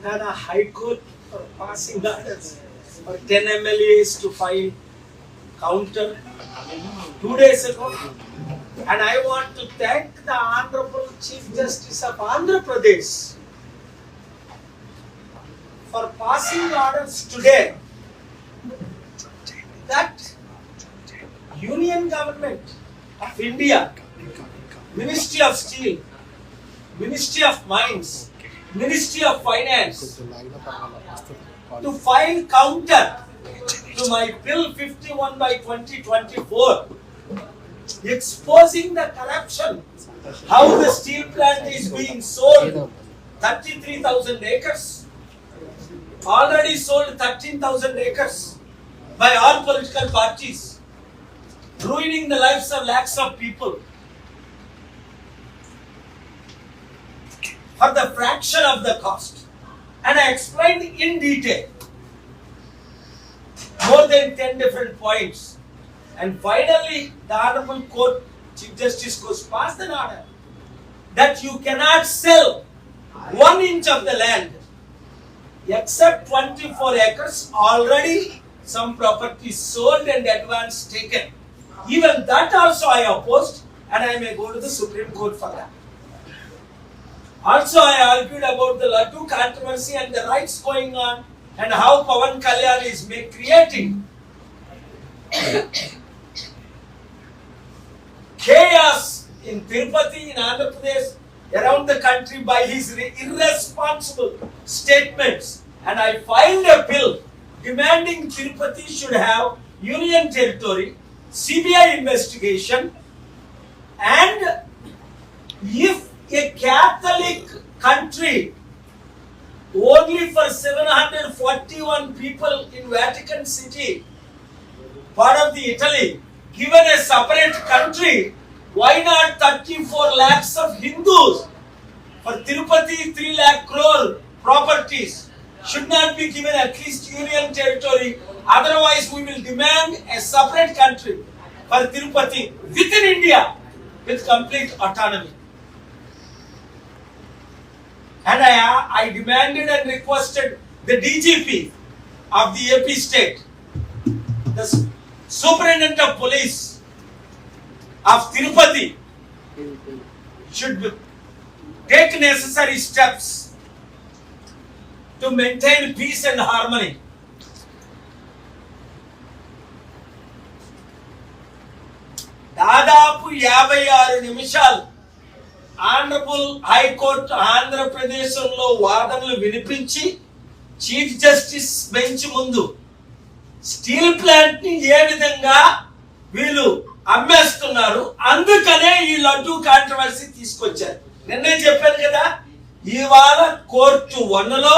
had a high court for passing orders for 10 MLAs to file counter 2 days ago. And I want to thank the Honorable Chief Justice of Andhra Pradesh for passing orders today that Union Government of India, Ministry of Steel, Ministry of Mines, Ministry of Finance, to file counter to my Bill 51/2024, exposing the corruption, how the steel plant is being sold, 33,000 acres, already sold 13,000 acres by all political parties, ruining the lives of lakhs of people for the fraction of the cost. And I explained in detail more than 10 different points. And finally, the Honorable Court Chief Justice goes past an order that you cannot sell 1 inch of the land except 24 acres, already some property sold and advance taken. Even that also I opposed, and I may go to the Supreme Court for that. Also, I argued about the Laddu controversy and the riots going on and how Pawan Kalyan is creating chaos in Tirupati, in Andhra Pradesh, around the country by his irresponsible statements. And I filed a bill demanding Tirupati should have union territory, CBI investigation, and if a Catholic country only for 741 people in Vatican City, part of the Italy, given a separate country, why not 34 lakhs of Hindus? For Tirupati, 3 lakh crore properties should not be given at least union territory. Otherwise, we will demand a separate country for Tirupati within India with complete autonomy. And I demanded and requested the DGP of the AP state, the Superintendent of Police of Tirupati should take necessary steps to maintain peace and harmony. దాదాపు 56 నిమిషాలు honourable high court ఆంధ్రప్రదేశ్లో వాదనలు వినిపించి chief justice bench ముందు steel plant ని ఏ విధంగా వీళ్ళు అమ్మేస్తున్నారు, అందుకనే ఈ లడ్డూ కాంట్రవర్సీ తీసుకొచ్చారు. నిన్నే చెప్పాను కదా, ఇవాళ కోర్టు 1లో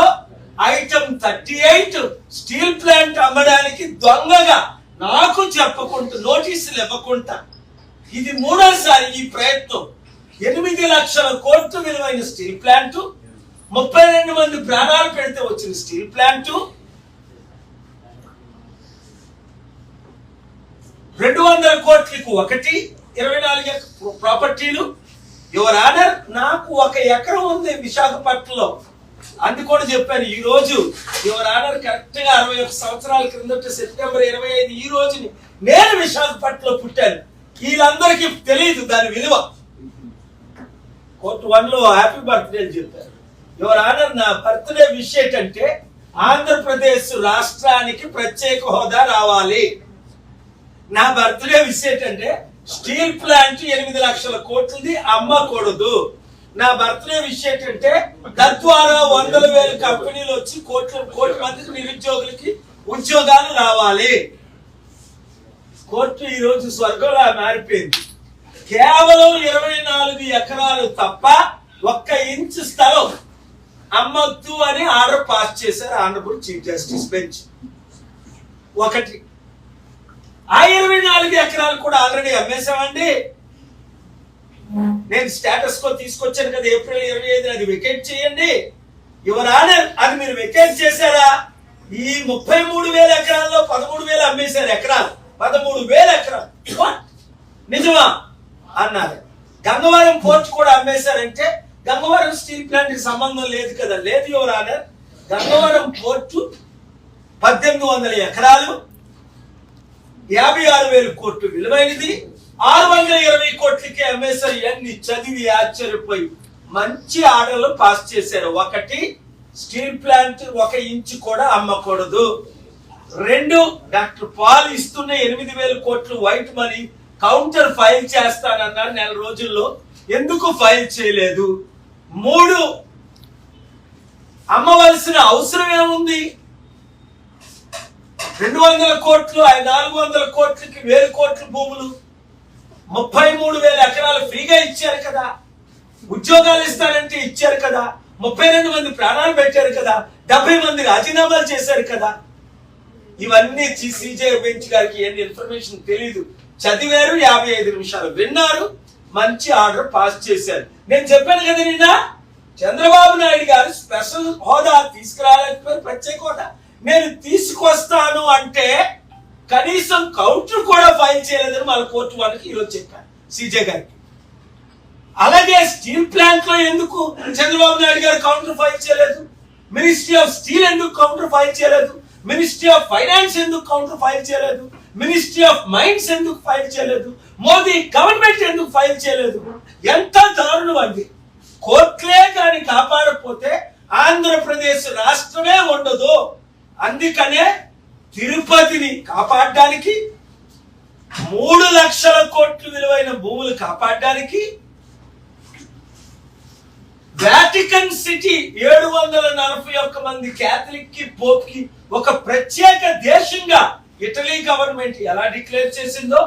ఐటమ్ 38 స్టీల్ ప్లాంట్ అమ్మడానికి దొంగగా నాకు చెప్పకుండా నోటీసులు ఇవ్వకుండా, ఇది 3వసారి ఈ ప్రయత్నం. 8 లక్షల కోట్లు విలువైన స్టీల్ ప్లాంట్, 32 మంది ప్రాణాలు పెడితే వచ్చిన స్టీల్ ప్లాంట్, 200 కోట్లకు 24 ప్రాపర్టీలు. యువర్ ఆనర్, నాకు 1 ఎకరం ఉంది విశాఖపట్నంలో, అందుకని చెప్పాను. ఈ రోజు యువర్ ఆనర్ కరెక్ట్ గా 61 సంవత్సరాల క్రిందట సెప్టెంబర్ 25 ఈ రోజుని నేను విశాఖపట్నంలో పుట్టాను. వీళ్ళందరికీ తెలియదు దాని విలువ. కోర్టు 1లో హ్యాపీ బర్త్డే అని చెప్పారు. యువర్ ఆనర్, నా బర్త్డే విష్ ఏంటంటే ఆంధ్రప్రదేశ్ రాష్ట్రానికి ప్రత్యేక హోదా రావాలి. నా బర్త్డే విష్ ఏంటంటే స్టీల్ ప్లాంట్ 8 లక్షల కోట్లది అమ్మకూడదు. నా బర్త్డే విష్ ఏంటంటే తద్వారా 100,000 కంపెనీలు వచ్చి కోటి మందికి నిరుద్యోగులకి ఉద్యోగాలు రావాలి. కోర్టు ఈ రోజు స్వర్గంలా మారిపోయింది. కేవలం 24 ఎకరాలు తప్ప 1 ఇంచు స్థలం అమ్మొద్దు అని ఆర్డర్ పాస్ చేశారు ఆనరబుల్ చీఫ్ జస్టిస్ బెంచ్. 1 ఆ 24 ఎకరాలు కూడా ఆల్రెడీ అమ్మేశామండి. నేను స్టేటస్ కో తీసుకొచ్చాను కదా ఏప్రిల్ 25, అది వెకేట్ చేయండి. యువర్ ఆనర్, అది మీరు వెకేట్ చేశారా? ఈ 33,000 ఎకరాల్లో 13,000 అమ్మేశారు. ఎకరాలు 13,000 ఎకరాలు నిజమా అన్నారు. గంగవరం పోర్ట్ కూడా అమ్మేశారంటే గంగవరం స్టీల్ ప్లాంట్ కి సంబంధం లేదు కదా. లేదు యువర్ ఆనర్, గన్నవరం పోర్టు 1800 ఎకరాలు, 56,000 కోట్లు విలువైనది, 620 కోట్లకి అమ్మేశారు. ఇవన్నీ చదివి ఆశ్చర్యపోయి మంచి ఆర్డర్లు పాస్ చేశారు. ఒకటి, స్టీల్ ప్లాంట్ 1 ఇంచు కూడా అమ్మకూడదు. 2, డాక్టర్ పాల్ ఇస్తున్న 8,000 కోట్లు వైట్ మనీ కౌంటర్ ఫైల్ చేస్తానన్నారు నెల రోజుల్లో, ఎందుకు ఫైల్ చేయలేదు? 3, అమ్మవలసిన అవసరం ఏముంది? 200 కోట్లు 400 కోట్లకి 1000 కోట్ల భూములు, 33,000 ఎకరాలు ఫ్రీగా ఇచ్చారు కదా, ఉద్యోగాలు ఇస్తారంటే ఇచ్చారు కదా, 32 మంది ప్రాణాలు పెట్టారు కదా, 70 మంది రాజీనామాలు చేశారు కదా. ఇవన్నీ సిజే బెంచ్ గారికి ఎన్ని ఇన్ఫర్మేషన్ తెలీదు. చదివారు, 55 నిమిషాలు విన్నారు, మంచి ఆర్డర్ పాస్ చేశారు. నేను చెప్పాను కదా నిన్న, చంద్రబాబు నాయుడు గారు స్పెషల్ హోదా తీసుకురాలేకపోయారు, ప్రత్యేక హోదా. నేను తీసుకొస్తాను అంటే కనీసం కౌంటర్ కూడా ఫైల్ చేయలేదని మన కోర్టు వాళ్ళకి ఈరోజు చెప్పాను సిజే గారికి. అలాగే స్టీల్ ప్లాంట్ లో ఎందుకు చంద్రబాబు నాయుడు గారు కౌంటర్ ఫైల్ చేయలేదు? మినిస్ట్రీ ఆఫ్ స్టీల్ ఎందుకు కౌంటర్ ఫైల్ చేయలేదు? మినిస్ట్రీ ఆఫ్ ఫైనాన్స్ ఎందుకు కౌంటర్ ఫైల్ చేయలేదు? మినిస్ట్రీ ఆఫ్ మైన్స్ ఎందుకు ఫైల్ చేయలేదు? మోదీ గవర్నమెంట్ ఎందుకు ఫైల్ చేయలేదు? ఎంత దారుణం అండి. కోర్టులే కానీ కాపాడకపోతే ఆంధ్రప్రదేశ్ రాష్ట్రమే ఉండదు. అందుకనే తిరుపతిని కాపాడడానికి, 3 లక్షల కోట్లు విలువైన భూములు కాపాడడానికి, వాటికన్ సిటీ 741 మంది క్యాథలిక్ కి పోప్ కి ఒక ప్రత్యేక దేశంగా ఇటలీ గవర్నమెంట్ ఎలా డిక్లేర్ చేసిందో